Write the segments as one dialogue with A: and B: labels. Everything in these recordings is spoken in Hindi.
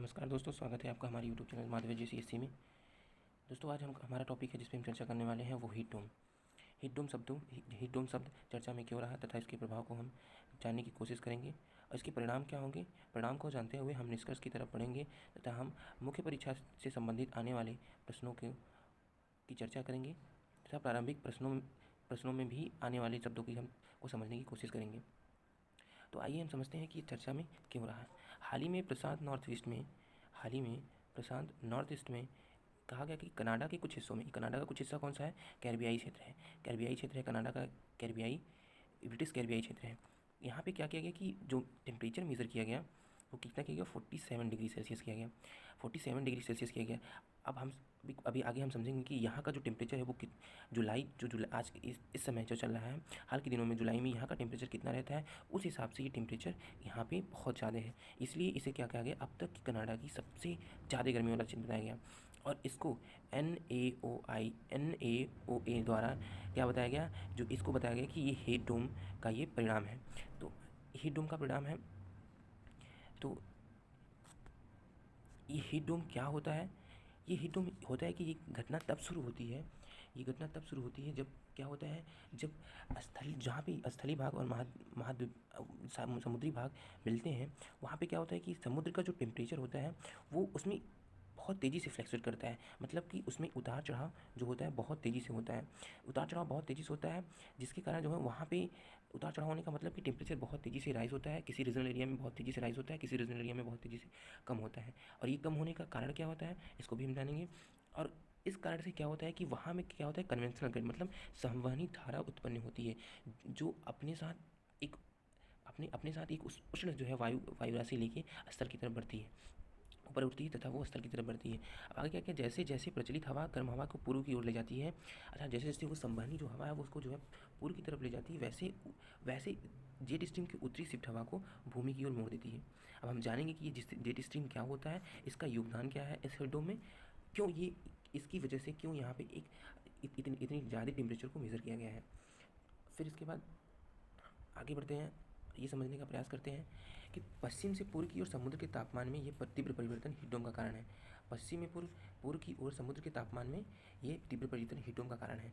A: नमस्कार दोस्तों, स्वागत है आपका हमारे यूट्यूब चैनल माधवी GCSE में। दोस्तों, आज हमारा टॉपिक है जिस पे हम चर्चा करने वाले हैं वो हीट डोम। हीट डोम शब्द चर्चा में क्यों रहा तथा इसके प्रभाव को हम जानने की कोशिश करेंगे और इसके परिणाम क्या होंगे। परिणाम को जानते हुए हम निष्कर्ष की तरफ बढ़ेंगे तथा हम मुख्य परीक्षा से संबंधित आने वाले प्रश्नों की चर्चा करेंगे तथा प्रारंभिक प्रश्नों में भी आने वाले शब्दों की हम को समझने की कोशिश करेंगे। तो आइए हम समझते हैं कि ये चर्चा में क्यों रहा। हाल ही में प्रशांत नॉर्थ ईस्ट में कहा गया कि कनाडा के कुछ हिस्सों में, कनाडा का कुछ हिस्सा कौन सा है, कैरिबियाई क्षेत्र है। कैरिबियाई क्षेत्र है कनाडा का, ब्रिटिश कैरिबियाई क्षेत्र है। यहाँ पे क्या किया गया कि जो टेम्परेचर मेज़र किया गया वो कितना किया गया, 47 डिग्री सेल्सियस किया गया। 47 डिग्री सेल्सियस किया गया। अब हम अभी आगे हम समझेंगे कि यहाँ का जो टेम्परेचर है वो जुलाई आज इस समय जो चल रहा है, हाल के दिनों में जुलाई में यहाँ का टेम्परेचर कितना रहता है, उस हिसाब से ये टेम्परेचर यहाँ पे बहुत ज़्यादा है। इसलिए इसे क्या कहा गया, अब तक की कनाडा की सबसे ज़्यादा गर्मी वाला क्षेत्र बताया गया और इसको NAOA द्वारा क्या बताया गया, जो इसको बताया गया कि ये हीट डोम का ये परिणाम है। तो हीट डोम का परिणाम है। तो ये हीट डोम क्या होता है? ये हीट डोम होता है कि ये घटना तब शुरू होती है, जब क्या होता है, जब जहाँ पे स्थलीय भाग और समुद्री भाग मिलते हैं, वहाँ पे क्या होता है कि समुद्र का जो टेम्परेचर होता है वो उसमें बहुत तेज़ी से फ्लक्चुएट करता है। मतलब कि उसमें उतार चढ़ाव जो होता है बहुत तेज़ी से होता है। जिसके कारण जो है वहाँ पे उतार चढ़ाव होने का मतलब कि टेम्परेचर बहुत तेज़ी से राइज़ होता है। किसी रीजनल एरिया में बहुत तेज़ी से राइज़ होता है, किसी रीजनल एरिया में बहुत तेज़ी से कम होता है। और ये कम होने का कारण क्या होता है, इसको भी हम जानेंगे। और इस कारण से क्या होता है कि वहाँ में क्या होता है, कन्वेंशनल करंट मतलब संवहनी धारा उत्पन्न होती है, जो अपने साथ एक उष्ण जो है वायु राशि लेके स्तर की तरफ बढ़ती है, ऊपर उठती है तथा वो स्थल की तरफ बढ़ती है। अब आगे क्या क्या, जैसे जैसे प्रचलित हवा गर्म हवा को पूर्व की ओर ले जाती है, जैसे जैसे वो संवहनी जो हवा है वो उसको जो है पूर्व की तरफ ले जाती है, वैसे वैसे जेट स्ट्रीम की उत्तरी शिफ्ट हवा को भूमि की ओर मोड़ देती है। अब हम जानेंगे कि ये जेट स्ट्रीम क्या होता है, इसका योगदान क्या है इस हेडोम में, क्यों ये इसकी वजह से क्यों यहाँ पे इतनी ज़्यादा टेम्परेचर को मेज़र किया गया है। फिर इसके बाद आगे बढ़ते हैं, ये समझने का प्रयास करते हैं कि पश्चिम से पूर्व की ओर समुद्र के तापमान में ये तीव्र परिवर्तन हीट डोम का कारण है। पश्चिम में पूर्व की ओर समुद्र के तापमान में ये तीव्र परिवर्तन हीट डोम का कारण है।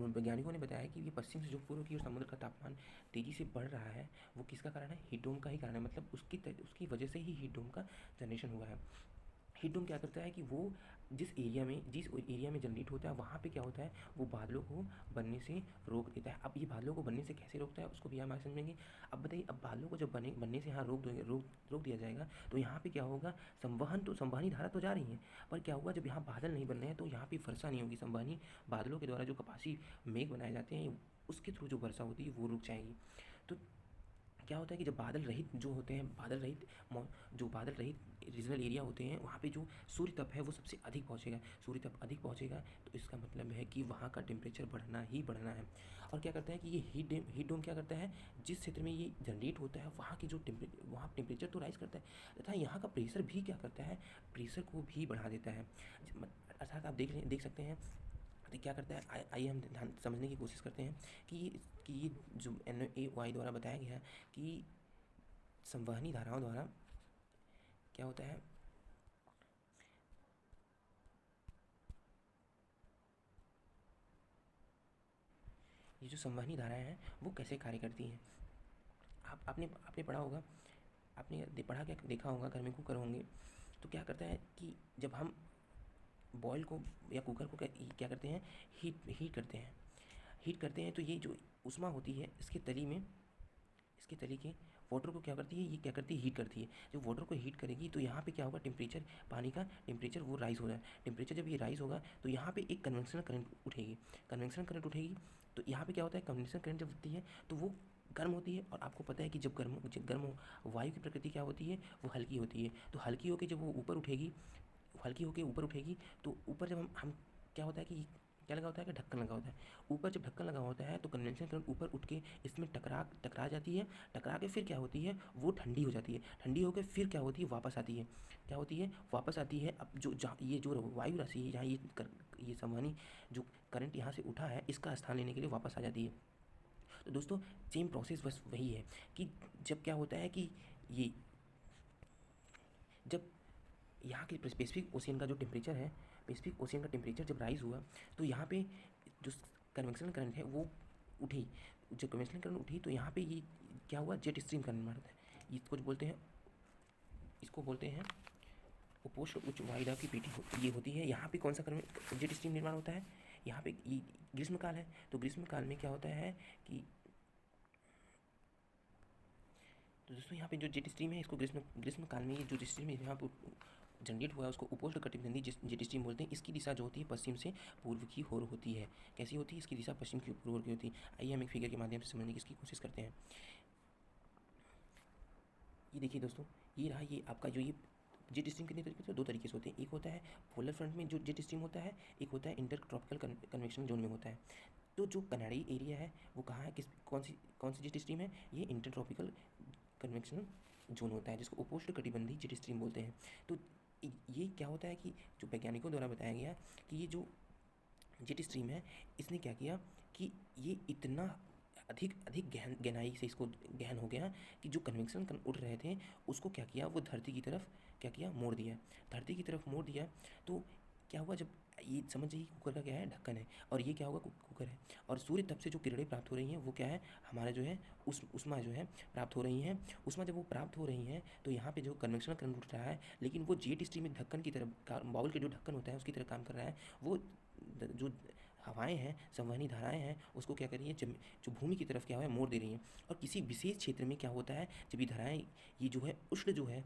A: वैज्ञानिकों ने बताया कि ये पश्चिम से जो पूर्व की ओर समुद्र का तापमान तेज़ी से बढ़ रहा है वो किसका कारण है, हीट डोम का ही कारण है। मतलब उसकी वजह से ही हीट डोम का जनरेशन हुआ है। हीट डोम क्या करता है कि वो जिस एरिया में जनरेट होता है वहाँ पे क्या होता है, वो बादलों को बनने से रोक देता है। अब ये बादलों को बनने से कैसे रोकता है उसको भी हम आगे समझेंगे। अब बताइए, अब बादलों को जब बनने से यहाँ रोक दिया जाएगा तो यहाँ पे क्या होगा, संवहनी धारा तो जा रही है, पर क्या होगा, जब यहाँ बादल नहीं बन रहे हैं तो यहाँ पे वर्षा नहीं होगी। संवहनी बादलों के द्वारा जो कपासी मेघ बनाए जाते हैं उसके थ्रू जो वर्षा होती है वो रुक जाएगी। तो क्या होता है कि जब बादल रहित रीजनल एरिया होते हैं, वहाँ पे जो सूर्य तप है वो सबसे अधिक पहुँचेगा। तो इसका मतलब है कि वहाँ का टेम्परेचर बढ़ना ही बढ़ना है। और क्या करता है कि ये हीट डोम क्या करता है, जिस क्षेत्र में ये जनरेट होता है वहाँ की वहाँ टेम्परेचर तो राइज़ करता है तथा यहाँ का प्रेशर भी क्या करता है, प्रेशर को भी बढ़ा देता है। अर्थात आप देख सकते हैं तो क्या करता है, आइए हम ध्यान समझने की कोशिश करते हैं कि ये जो NAOA द्वारा बताया गया है कि संवहनी धाराओं द्वारा क्या होता है, ये जो संवहनी धाराएं हैं वो कैसे कार्य करती हैं। आपने पढ़ा होगा, पढ़ा क्या देखा होगा, घर में कुकर होंगे तो क्या करता है कि जब हम बॉयल को या कुकर को क्या करते हैं, हीट करते हैं तो ये जो उष्मा होती है इसके तली के वाटर को क्या करती है, ये क्या करती है, हीट करती है। जब वाटर को हीट करेगी तो यहाँ पे क्या होगा, पानी का टेम्परेचर वो राइज़ हो रहा है। टेम्परेचर जब ये राइज़ होगा तो यहाँ पे एक कन्वेंशनल करंट उठेगी। तो यहाँ पे क्या होता है, कन्वेंशनल करंट जब उठती है तो वो गर्म होती है। और आपको पता है कि जब गर्म हो, वायु की प्रकृति क्या होती है, वो हल्की होती है। तो हल्की होकर जब वो ऊपर उठेगी तो ऊपर जब हम क्या होता है कि क्या लगा होता है कि ढक्कन लगा होता है। ऊपर जब ढक्कन लगा होता है तो कन्वेंशन करंट ऊपर उठ के इसमें टकरा जाती है। टकरा के फिर क्या होती है, वो ठंडी हो जाती है। ठंडी होकर फिर क्या होती है, वापस आती है। अब ये जो वायु राशि है, यहाँ ये संवहनी जो करंट यहाँ से उठा है इसका स्थान लेने के लिए वापस आ जाती है। तो दोस्तों, सेम प्रोसेस बस वही है कि जब क्या होता है कि ये जब यहाँ के पैसिफिक ओशियन का जो टेम्परेचर है, पैसिफिक ओशियन का टेम्परेचर जब राइज़ हुआ तो यहाँ पे जो कन्वेक्शनल करंट है वो उठी। जब कन्वेक्शनल करंट उठी तो यहाँ पे ये क्या हुआ, जेट स्ट्रीम का निर्माण होता है। इसको जो बोलते हैं, इसको बोलते हैं उपोष्ण उच्च वायुदाब की पेटी ये होती है। यहाँ पे कौन सा जेट स्ट्रीम निर्माण होता है, यहाँ पे ये ग्रीष्मकाल है। तो ग्रीष्मकाल में क्या होता है कि तो दोस्तों यहाँ पे जो जेट स्ट्रीम है इसको ग्रीष्मकाल में ये जो जेट स्ट्रीम है यहाँ पर जनरेट हुआ है उसको उपोष्ण कटिबंधीय जेट स्ट्रीम बोलते हैं। इसकी दिशा जो होती है पश्चिम से पूर्व की ओर होती है। कैसी होती है, इसकी दिशा पश्चिम की पूर्व की होती है। आइए हम एक फिगर के माध्यम से समझने की इसकी कोशिश करते हैं। ये देखिए दोस्तों, ये रहा, ये आपका जो ये जेट स्ट्रीम कितने तरीके से, दो तरीके से होते हैं। एक होता है पोलर फ्रंट में जो जेट स्ट्रीम होता है, एक होता है इंटर ट्रॉपिकल कन्वेक्शन जोन में होता है। तो जो कनाडाई एरिया है वो कहाँ है, कौन सी जेट स्ट्रीम है, ये इंटर ट्रॉपिकल कन्वेक्शन जोन होता है, जिसको उपोष्ण कटिबंधीय जेट स्ट्रीम बोलते हैं। तो ये क्या होता है कि जो वैज्ञानिकों द्वारा बताया गया कि ये जो जेट स्ट्रीम है इसने क्या किया कि ये इतना अधिक गहनाई से इसको गहन हो गया कि जो कन्वेक्शन उड़ रहे थे उसको क्या किया, वो धरती की तरफ क्या किया, मोड़ दिया। धरती की तरफ मोड़ दिया तो क्या हुआ, जब ये समझ जाइए कुकर का क्या है, ढक्कन है, और ये क्या होगा, कुकर है, और सूर्य तप से जो किरणें प्राप्त हो रही हैं वो क्या है, हमारा जो है उष्मा जो है प्राप्त हो रही हैं। उष्मा जब वो प्राप्त हो रही हैं तो यहाँ पे जो कन्वेक्शनल करंट उठ रहा है, लेकिन वो जेट स्ट्रीम में ढक्कन की तरफ, बाउल के जो ढक्कन होता है उसकी तरह काम कर रहा है। वो जो हवाएं हैं, संवहनी धाराएं हैं, उसको क्या कर रही हैं, जो भूमि की तरफ क्या है मोड़ दे रही हैं। और किसी विशेष क्षेत्र में क्या होता है, जब ये धाराएं ये जो है उष्ण जो है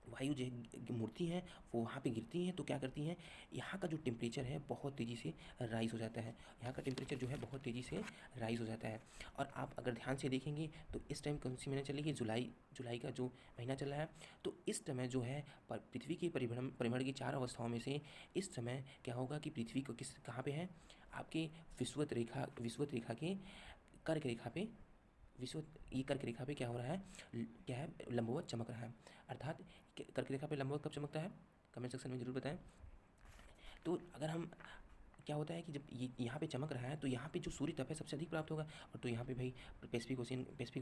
A: वायु जो मुड़ती हैं वो वहाँ पे गिरती हैं तो क्या करती हैं, यहाँ का जो टेम्परेचर है बहुत तेज़ी से राइज़ हो जाता है। यहाँ का टेम्परेचर जो है बहुत तेज़ी से राइज़ हो जाता है। और आप अगर ध्यान से देखेंगे तो इस टाइम कौन सी महीना चल रही है, जुलाई का जो महीना चल रहा है। तो इस समय जो है पृथ्वी के परिभ्रमण की 4 अवस्थाओं में से इस समय क्या होगा कि पृथ्वी को कहाँ पे है, आपके विषुवत रेखा के कर्क रेखा पे, ये कर्क रेखा पे क्या हो रहा है, क्या है, लंबवत चमक रहा है। अर्थात कर्क रेखा पे लंबवत कब चमकता है, कमेंट सेक्शन में जरूर बताएं। तो अगर हम क्या होता है कि जब ये यहाँ पे चमक रहा है तो यहाँ पे जो सूर्य तप है सबसे अधिक प्राप्त होगा। और तो यहाँ पे भाई पैसिफिक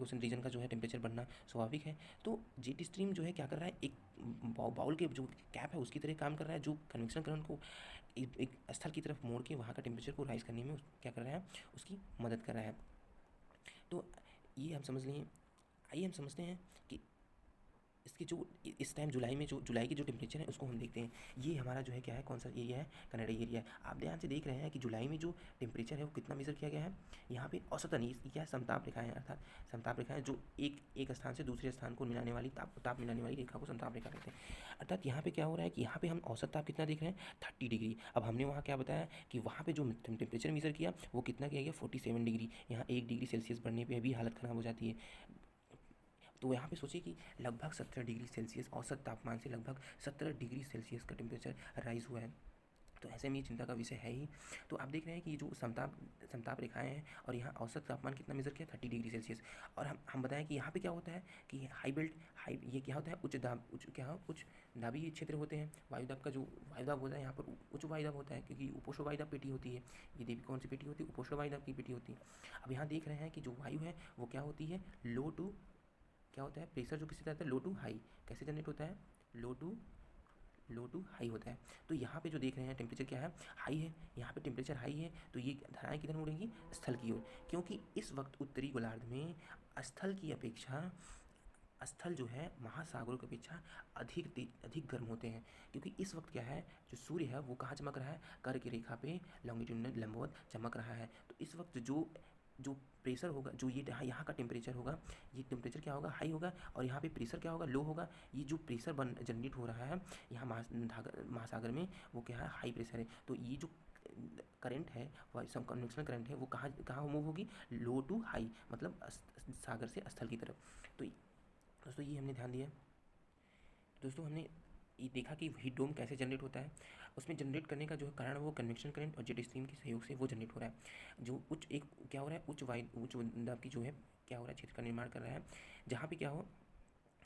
A: ओशन रीजन का जो है टेम्परेचर बढ़ना स्वाभाविक है। तो जेट स्ट्रीम जो है क्या कर रहा है, एक बाउल के जो कैप है उसकी तरह काम कर रहा है, जो कन्वेक्शन करंट को एक स्थल की तरफ मोड़ के वहाँ का टेम्परेचर को राइज करने में क्या कर रहा है, उसकी मदद कर रहा है। तो ये हम समझ लें। आइए हम समझते हैं कि इसके जो इस टाइम जुलाई में जो जुलाई की जो टेम्परेचर है उसको हम देखते हैं। ये हमारा जो है क्या है, कौन सा एरिया है, कनाडाई एरिया है। आप ध्यान से देख रहे हैं कि जुलाई में जो टेम्परेचर है वो कितना मेजर किया गया है। यहाँ पे औसतन ये क्या है, समताप रेखाएं, अर्थात समताप रेखाएं जो एक स्थान से दूसरे स्थान को मिलाने वाली ताप मिलाने वाली रेखा को समताप रेखा कहते हैं। अर्थात यहाँ पे क्या हो रहा है कि यहाँ पे हम औसत ताप कितना देख रहे हैं, 30 डिग्री। अब हमने वहाँ क्या बताया कि वहाँ पे जो टेम्परेचर मेजर किया वो कितना किया गया, 47 डिग्री। यहाँ 1 डिग्री सेल्सियस बढ़ने पर भी हालत ख़राब हो जाती है। तो यहाँ पे सोचिए कि लगभग 17 डिग्री सेल्सियस औसत तापमान से लगभग 17 डिग्री सेल्सियस का टेम्परेचर राइज़ हुआ है। तो ऐसे में ये चिंता का विषय है ही। तो आप देख रहे हैं कि ये जो समताप रेखाएं हैं और यहाँ औसत तापमान कितना मेजर किया, 30 डिग्री सेल्सियस। और हम बताएं कि यहाँ पे क्या होता है कि ये क्या होता है, उच्च दाबी क्षेत्र होते हैं। वायुदाब का जो वायुदाब होता है यहाँ पर उच्च वायुदाब होता है, क्योंकि उपोष्ण वायुदाब पेटी होती है। ये देवी कौन सी पेटी होती है, उपोष्ण वायुदाब की पेटी होती है। अब यहाँ देख रहे हैं कि जो वायु है वो क्या होती है, लो टू क्या होता है, प्रेशर जो किसी तरह है लो टू हाई कैसे जनरेट होता है, लो टू हाई होता है। तो यहाँ पे जो देख रहे हैं टेम्परेचर क्या है, हाई है। यहाँ पे टेम्परेचर हाई है तो ये धाराएं किधर मुड़ेंगी, स्थल की ओर। क्योंकि इस वक्त उत्तरी गोलार्ध में स्थल की अपेक्षा स्थल जो है महासागरों की अपेक्षा अधिक गर्म होते हैं। क्योंकि इस वक्त क्या है, जो सूर्य है वो कहाँ चमक रहा है, कर्क रेखा पे लॉन्गिट्यूडिनल लंबवत चमक रहा है। तो इस वक्त जो प्रेशर होगा, जो ये यहाँ का टेम्परेचर होगा, ये टेम्परेचर क्या होगा, हाई होगा। और यहाँ पे प्रेशर क्या होगा, लो होगा। ये जो प्रेशर जनरेट हो रहा है यहाँ महासागर में वो क्या है, हाई प्रेशर है। तो ये जो करंट है, कन्वेक्शनल करंट है, वो कहाँ मूव होगी, लो टू हाई, मतलब सागर से स्थल की तरफ। तो दोस्तों ये हमने ध्यान दिया। दोस्तों हमने ये देखा कि हीट डोम कैसे जनरेट होता है। उसमें जनरेट करने का जो कारण वो कन्वेक्शन करंट और जेट स्ट्रीम के सहयोग से वो जनरेट हो रहा है। जो क्या हो रहा है, उच्च दाब की जो है क्या हो रहा है, क्षेत्र का निर्माण कर रहा है, जहाँ पे क्या हो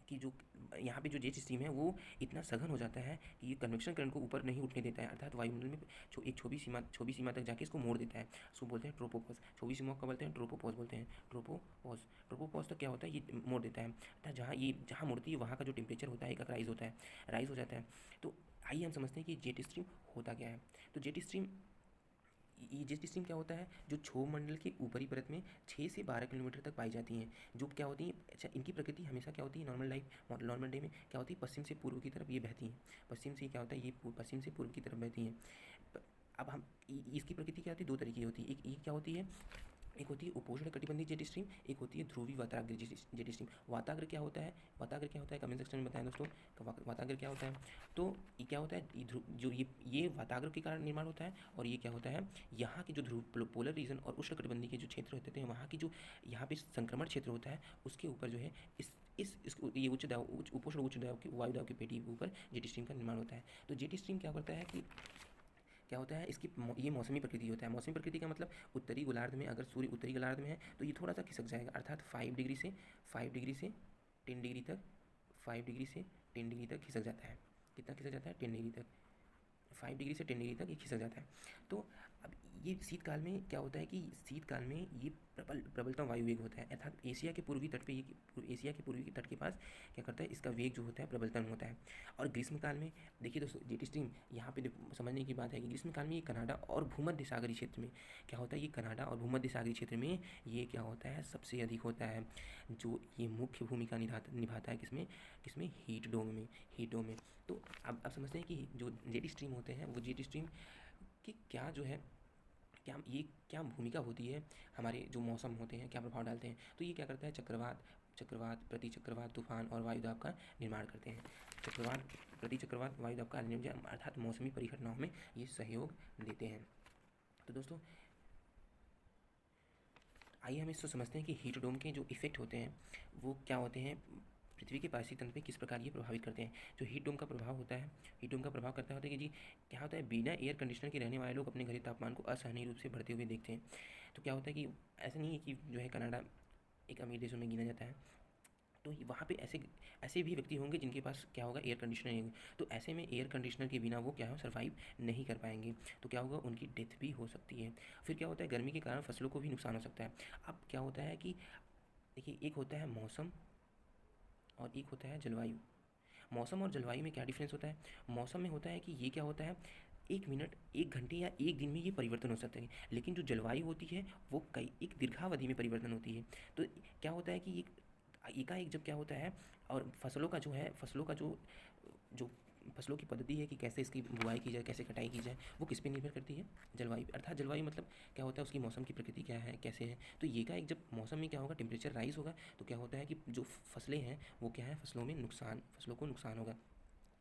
A: कि जो यहाँ पे जो जेट स्ट्रीम है वो इतना सघन हो जाता है कि ये कन्वेक्शन करंट को ऊपर नहीं उठने देता है, अर्थात वायुमंडल में एक छोटी सीमा तक जाके इसको मोड़ देता है। उसको बोलते हैं ट्रोपोपॉज। छोटी सीमा को बोलते हैं ट्रोपोपॉज बोलते हैं, ट्रोपोपॉज। ट्रोपोपॉज तक क्या होता है, ये मोड़ देता है, अर्थात जहाँ मुड़ती है वहाँ का जो टेम्परेचर होता है एक राइज होता है, राइज हो जाता है। तो आइए हम समझते हैं कि जेट स्ट्रीम होता क्या है। तो ये जेट स्ट्रीम क्या होता है, जो क्षोभ मंडल के ऊपरी परत में 6 से 12 किलोमीटर तक पाई जाती हैं, जो क्या होती हैं, अच्छा इनकी प्रकृति हमेशा क्या होती है, नॉर्मल डे में क्या होती है, पश्चिम से पूर्व की तरफ ये बहती हैं। पश्चिम से क्या होता है, ये पश्चिम से पूर्व की तरफ बहती हैं। अब हम इसकी प्रकृति क्या होती है, दो तरीके की होती है। एक क्या होती है, एक होती है उपोष्ण कटिबंधीय जेट स्ट्रीम, एक होती है ध्रुवीय वाताग्र जेट स्ट्रीम। वाताग्र क्या होता है, कमेंट सेक्शन में बताएं दोस्तों। तो वाताग्र क्या होता है, तो ये क्या होता है, जो ये वाताग्र के कारण निर्माण होता है। और ये क्या होता है, यहाँ के जो ध्रुव पोलर रीजन और उष्ण कटिबंधीय के जो क्षेत्र होते हैं, वहाँ की जो यहाँ पे संक्रमण क्षेत्र होता है, उसके ऊपर जो है ये उपोष्ण उच्च दाब की वायु दाब की पेटी के ऊपर जेट स्ट्रीम का निर्माण होता है। तो जेट स्ट्रीम क्या करता है कि क्या होता है, इसकी ये मौसमी प्रकृति होता है। मौसमी प्रकृति का मतलब उत्तरी गोलार्ध में, अगर सूर्य उत्तरी गोलार्ध में है तो ये थोड़ा सा खिसक जाएगा, अर्थात 5 डिग्री से 10 डिग्री तक, 5 डिग्री से 10 डिग्री तक खिसक जाता है। कितना खिसक जाता है, 10 डिग्री तक, 5 डिग्री से 10 डिग्री तक ये खिसक जाता है। तो अब ये शीतकाल में क्या होता है कि शीतकाल में ये प्रबलतम वायु वेग होता है, अर्थात एशिया के पूर्वी तट पे एशिया के पूर्वी तट के पास क्या करता है, इसका वेग जो होता है प्रबलतम होता है। और ग्रीष्मकाल में देखिए दोस्तों, जेट स्ट्रीम यहाँ पे समझने की बात है कि ग्रीष्मकाल में ये कनाडा और भूमध्य सागरीय क्षेत्र में क्या होता है, ये कनाडा और भूमध्य सागरीय क्षेत्र में ये क्या होता है, सबसे अधिक होता है। जो ये मुख्य भूमिका निभाता है किसमें, हीट डोम में। तो अब समझते हैं कि जो जेट स्ट्रीम होते हैं वो जेट स्ट्रीम की क्या भूमिका होती है, हमारे जो मौसम होते हैं क्या प्रभाव डालते हैं। तो ये क्या करता है, चक्रवात प्रति चक्रवात तूफान और वायुदाब का निर्माण करते हैं। चक्रवात प्रति चक्रवात वायुदाब का निर्माण, अर्थात मौसमी परिघटनाओं में ये सहयोग देते हैं। तो दोस्तों आइए हम इसको समझते हैं कि हीट डोम के जो इफेक्ट होते हैं वो क्या होते हैं, पृथ्वी के पारिस्थितिक तंत्र पे किस प्रकार ये प्रभावित करते हैं। जो हीट डोम का प्रभाव होता है, हीट डोम का प्रभाव करता होता है कि जी क्या होता है, बिना एयर कंडीशनर के रहने वाले लोग अपने घरेलू तापमान को असहनीय रूप से बढ़ते हुए देखते हैं। तो क्या होता है कि ऐसा नहीं है कि जो है कनाडा एक अमीर देशों में गिना जाता है, तो वहाँ पे ऐसे भी व्यक्ति होंगे जिनके पास क्या होगा, एयर कंडीशनर नहीं होगा। तो ऐसे में एयर कंडीशनर के बिना वो क्या हो, सर्वाइव नहीं कर पाएंगे। तो क्या होगा, उनकी डेथ भी हो सकती है। फिर क्या होता है, गर्मी के कारण फसलों को भी नुकसान हो सकता है। अब क्या होता है कि देखिए, एक होता है मौसम और एक होता है जलवायु। मौसम और जलवायु में क्या डिफरेंस होता है, मौसम में होता है कि ये क्या होता है, 1 मिनट 1 घंटे या 1 दिन में ये परिवर्तन हो सकते हैं। लेकिन जो जलवायु होती है वो एक दीर्घावधि में परिवर्तन होती है। तो क्या होता है कि एकाएक जब क्या होता है, और फसलों का जो फसलों की पद्धति है कि कैसे इसकी बुआई की जाए, कैसे कटाई की जाए, वो किस पे निर्भर करती है, जलवायु। अर्थात जलवायु मतलब क्या होता है, उसकी मौसम की प्रकृति क्या है, कैसे है। तो ये का एक जब मौसम में क्या होगा, टेम्परेचर राइज होगा, तो क्या होता है कि जो फसलें हैं वो क्या है, फसलों को नुकसान होगा।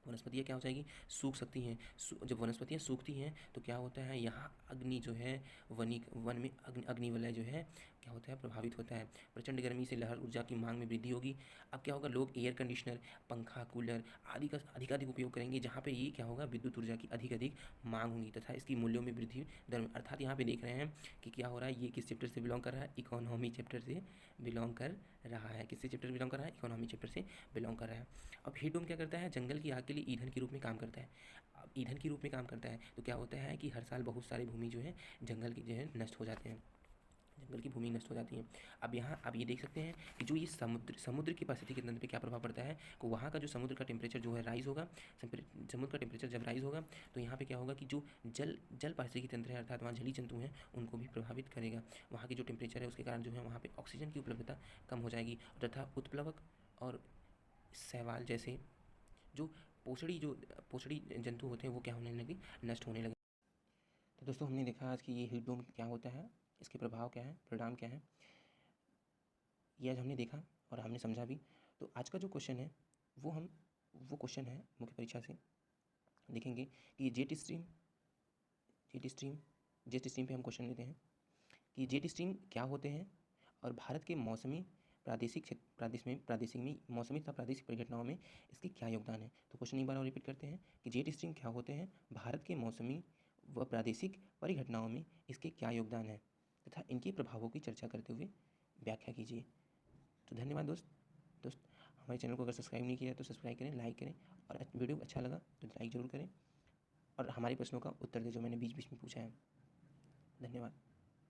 A: वनस्पतियाँ क्या हो जाएगी, सूख सकती हैं। जब वनस्पतियाँ सूखती हैं तो क्या होता है, यहाँ अग्नि जो है वन में अग्निवलय जो है क्या होता है, प्रभावित होता है। प्रचंड गर्मी से लहर ऊर्जा की मांग में वृद्धि होगी। अब क्या होगा, लोग एयर कंडीशनर, पंखा, कूलर आदि का अधिकाधिक उपयोग करेंगे, जहाँ पे ये क्या होगा, विद्युत ऊर्जा की अधिक मांग होगी तथा इसकी मूल्यों में वृद्धि दर। अर्थात यहाँ पे देख रहे हैं कि क्या हो रहा है, ये किस चैप्टर से बिलोंग कर रहा है, इकोनॉमी चैप्टर से बिलोंग कर रहा है। किससे चैप्टर बिलोंग कर रहा है, इकोनॉमी चैप्टर से बिलोंग कर रहा है। अब हीट डोम क्या करता है, जंगल की आग के लिए ईंधन के रूप में काम करता है। अब ईंधन के रूप में काम करता है तो क्या होता है कि हर साल बहुत सारी भूमि जो है जंगल की जो है नष्ट हो जाते हैं, जंगल की भूमि नष्ट हो जाती है। अब यहाँ आप ये देख सकते हैं कि जो ये समुद्र की पारिस्थितिकी तंत्र पे क्या प्रभाव पड़ता है, तो वहाँ का जो समुद्र का टेम्परेचर जो है राइज होगा। समुद्र का टेम्परेचर जब राइज होगा तो यहाँ पे क्या होगा कि जो जल पारिस्थितिकी तंत्र है, अर्थात वहाँ जलीय जंतु हैं, उनको भी प्रभावित करेगा। वहाँ की जो टेम्परेचर है उसके कारण जो है वहाँ पे ऑक्सीजन की उपलब्धता कम हो जाएगी, तथा उत्प्लवक और शैवाल जैसे जो पोषणी जंतु होते हैं वो क्या होने लगे, नष्ट होने लगे। तो दोस्तों हमने देखा आज कि ये हीट डोम क्या होता है, इसके प्रभाव क्या है, परिणाम क्या है, ये आज हमने देखा और हमने समझा भी। तो आज का जो क्वेश्चन है वो क्वेश्चन है मुख्य परीक्षा से देखेंगे कि जेट स्ट्रीम पे हम क्वेश्चन लेते हैं कि जेट स्ट्रीम क्या होते हैं, और भारत के मौसमी प्रादेशिक में मौसमी तथा प्रादेशिक परिघटनाओं में इसके क्या योगदान है। तो क्वेश्चन एक बार और रिपीट करते हैं कि जेट स्ट्रीम क्या होते हैं, भारत के मौसमी व प्रादेशिक परिघटनाओं में इसके क्या योगदान है, तथा इनके प्रभावों की चर्चा करते हुए व्याख्या कीजिए। तो धन्यवाद दोस्त। हमारे चैनल को अगर सब्सक्राइब नहीं किया है तो सब्सक्राइब करें, लाइक करें, और वीडियो अच्छा लगा तो लाइक ज़रूर करें, और हमारे प्रश्नों का उत्तर दें जो मैंने बीच बीच में पूछा है। धन्यवाद।